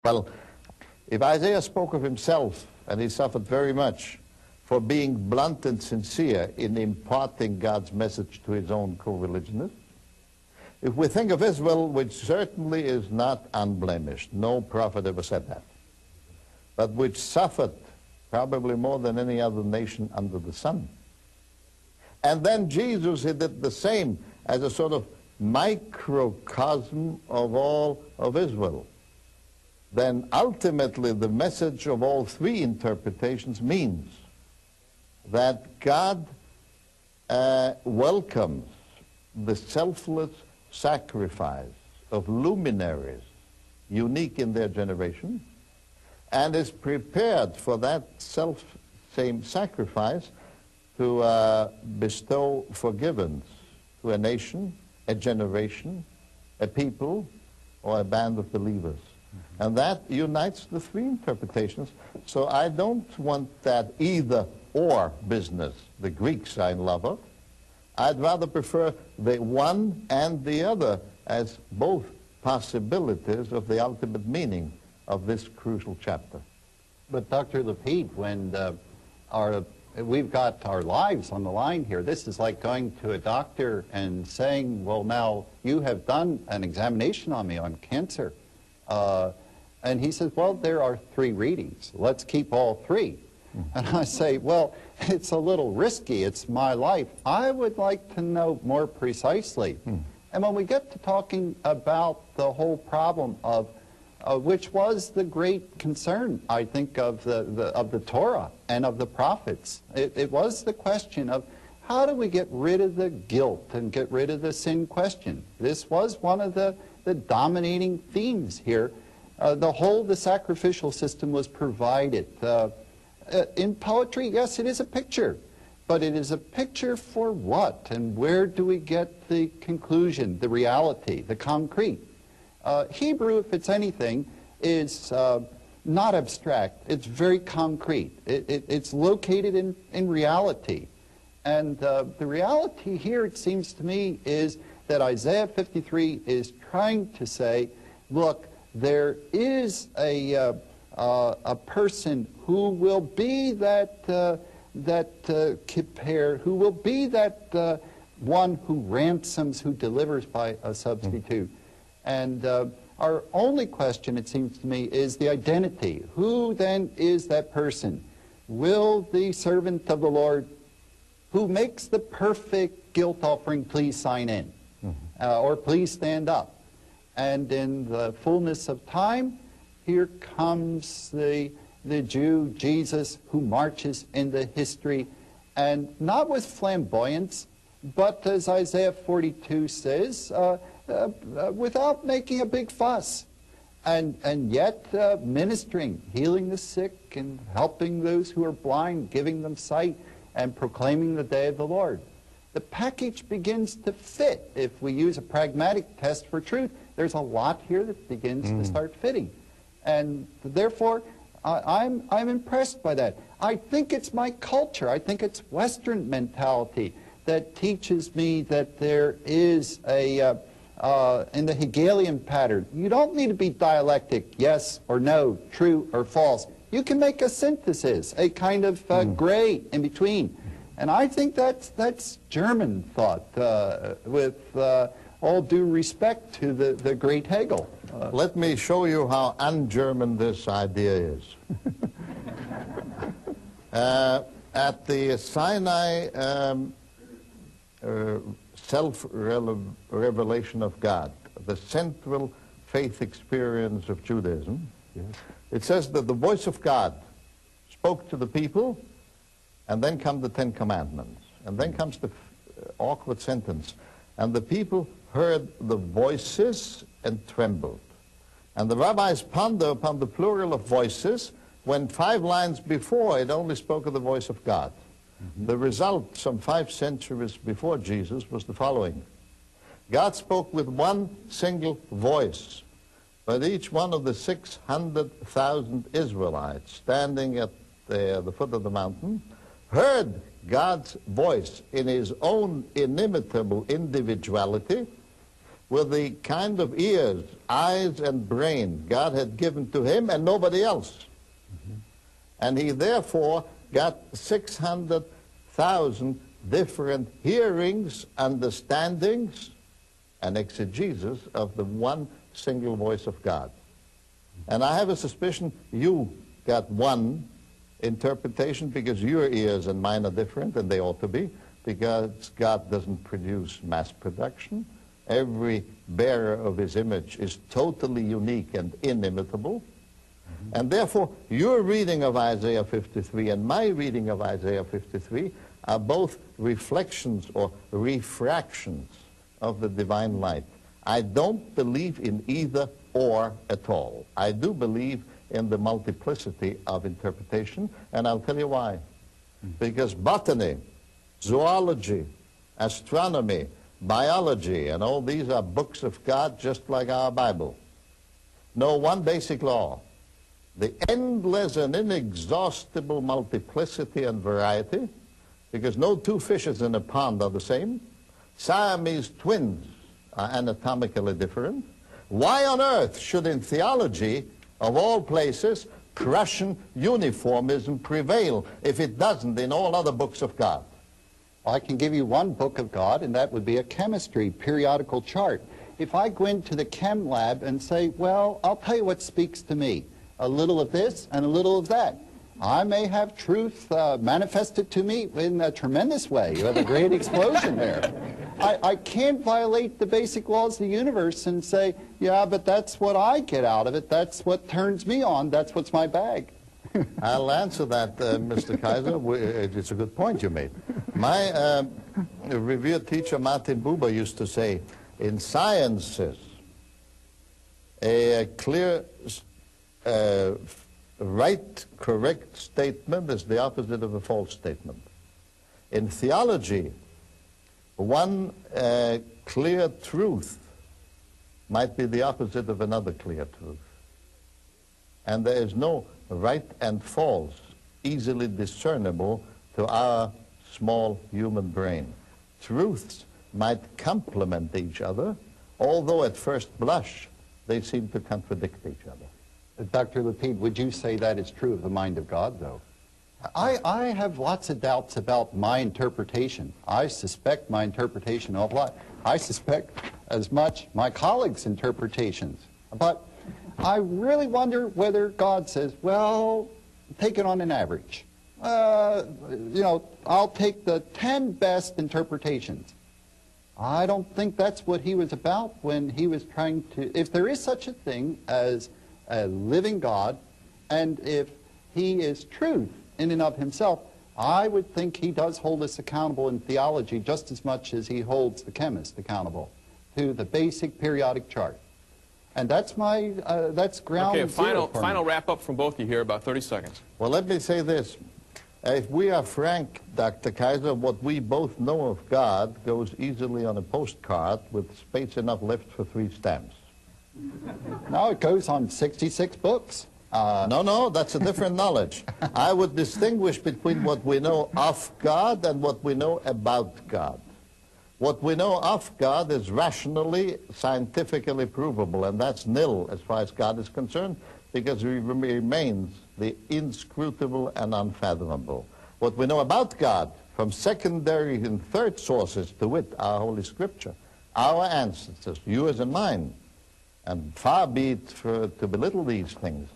Well, if Isaiah spoke of himself, and he suffered very much for being blunt and sincere in imparting God's message to his own co-religionists, if we think of Israel, which certainly is not unblemished, no prophet ever said that, but which suffered probably more than any other nation under the sun. And then Jesus, he did the same as a sort of microcosm of all of Israel. Then ultimately the message of all three interpretations means that God welcomes the selfless sacrifice of luminaries, unique in their generation, and is prepared for that same sacrifice to bestow forgiveness to a nation, a generation, a people, or a band of believers. And that unites the three interpretations. So I don't want that either-or business the Greeks are in love of. I'd rather prefer the one and the other as both possibilities of the ultimate meaning of this crucial chapter. But Dr. Lapide, when we've got our lives on the line here, this is like going to a doctor and saying, well, now you have done an examination on me on cancer. And he says, well, there are 3 readings. Let's keep all 3. And I say, well, it's a little risky. It's my life. I would like to know more precisely. And when we get to talking about the whole problem of which was the great concern, I think, of the Torah and of the prophets, it was the question of how do we get rid of the guilt and get rid of the sin question. This was one of the dominating themes here. The sacrificial system was provided. In poetry, yes, it is a picture, but it is a picture for what? And where do we get the conclusion, the reality, the concrete? Hebrew, if it's anything, is not abstract. It's very concrete. It's located in reality. And the reality here, it seems to me, is that Isaiah 53 is trying to say, look, there is a person who will be that kippur, who will be that one who ransoms, who delivers by a substitute. And our only question, it seems to me, is the identity. Who then is that person? Will the servant of the Lord, who makes the perfect guilt offering, please sign in? Or please stand up? And in the fullness of time, here comes the Jew, Jesus, who marches into history, and not with flamboyance, but as Isaiah 42 says, without making a big fuss, and yet ministering, healing the sick, and helping those who are blind, giving them sight, and proclaiming the day of the Lord. The package begins to fit. If we use a pragmatic test for truth, there's a lot here that begins to start fitting. And therefore, I'm impressed by that. I think it's my culture. I think it's Western mentality that teaches me that there is a, in the Hegelian pattern, you don't need to be dialectic, yes or no, true or false. You can make a synthesis, a kind of gray in between. And I think that's German thought, with all due respect to the great Hegel. Let me show you how un-German this idea is. At the Sinai self-revelation of God, the central faith experience of Judaism, it says that the voice of God spoke to the people, and then come the 10 Commandments. And then comes the awkward sentence. And the people heard the voices and trembled. And the rabbis ponder upon the plural of voices when 5 lines before it only spoke of the voice of God. The result, some 5 centuries before Jesus, was the following. God spoke with one single voice, but each one of the 600,000 Israelites standing at the foot of the mountain heard God's voice in his own inimitable individuality, with the kind of ears, eyes, and brain God had given to him and nobody else. And he therefore got 600,000 different hearings, understandings, and exegesis of the one single voice of God. And I have a suspicion you got one interpretation because your ears and mine are different, and they ought to be, because God doesn't produce mass production. Every bearer of his image is totally unique and inimitable. And therefore, your reading of Isaiah 53 and my reading of Isaiah 53 are both reflections or refractions of the divine light. I don't believe in either or at all. I do believe in the multiplicity of interpretation, and I'll tell you why. Because botany, zoology, astronomy, biology, and all these are books of God just like our Bible. Know one basic law: the endless and inexhaustible multiplicity and variety, because no two fishes in a pond are the same. Siamese twins are anatomically different. Why on earth should in theology, of all places, Prussian uniformism prevail if it doesn't in all other books of God? I can give you one book of God, and that would be a chemistry periodical chart. If I go into the chem lab and say, well, I'll tell you what speaks to me, a little of this and a little of that, I may have truth manifested to me in a tremendous way. You have a great explosion there. I can't violate the basic laws of the universe and say, yeah, but that's what I get out of it. That's what turns me on. That's what's my bag. I'll answer that, Mr. Kaiser. It's a good point you made. My revered teacher, Martin Buber, used to say, in sciences, a clear, right, correct statement is the opposite of a false statement. In theology, one clear truth might be the opposite of another clear truth. And there is no right and false easily discernible to our small human brain. Truths might complement each other, although at first blush they seem to contradict each other. Dr. Lapide, would you say that is true of the mind of God, though? I have lots of doubts about my interpretation. I suspect my interpretation of a lot. I suspect as much my colleagues' interpretations. But I really wonder whether God says, well, take it on an average. You know, I'll take the 10 best interpretations. I don't think that's what he was about when he was trying to, if there is such a thing as a living God, and if he is truth in and of himself, I would think he does hold us accountable in theology just as much as he holds the chemist accountable to the basic periodic chart. And that's my, that's ground zero for me. Final wrap-up from both of you here, about 30 seconds. Well, let me say this. If we are frank, Dr. Kaiser, what we both know of God goes easily on a postcard with space enough left for 3 stamps. No, it goes on 66 books. No, that's a different knowledge. I would distinguish between what we know of God and what we know about God. What we know of God is rationally, scientifically provable, and that's nil as far as God is concerned, because he remains the inscrutable and unfathomable. What we know about God from secondary and third sources, to wit, our Holy Scripture, our ancestors, yours and mine, and far be it to belittle these things,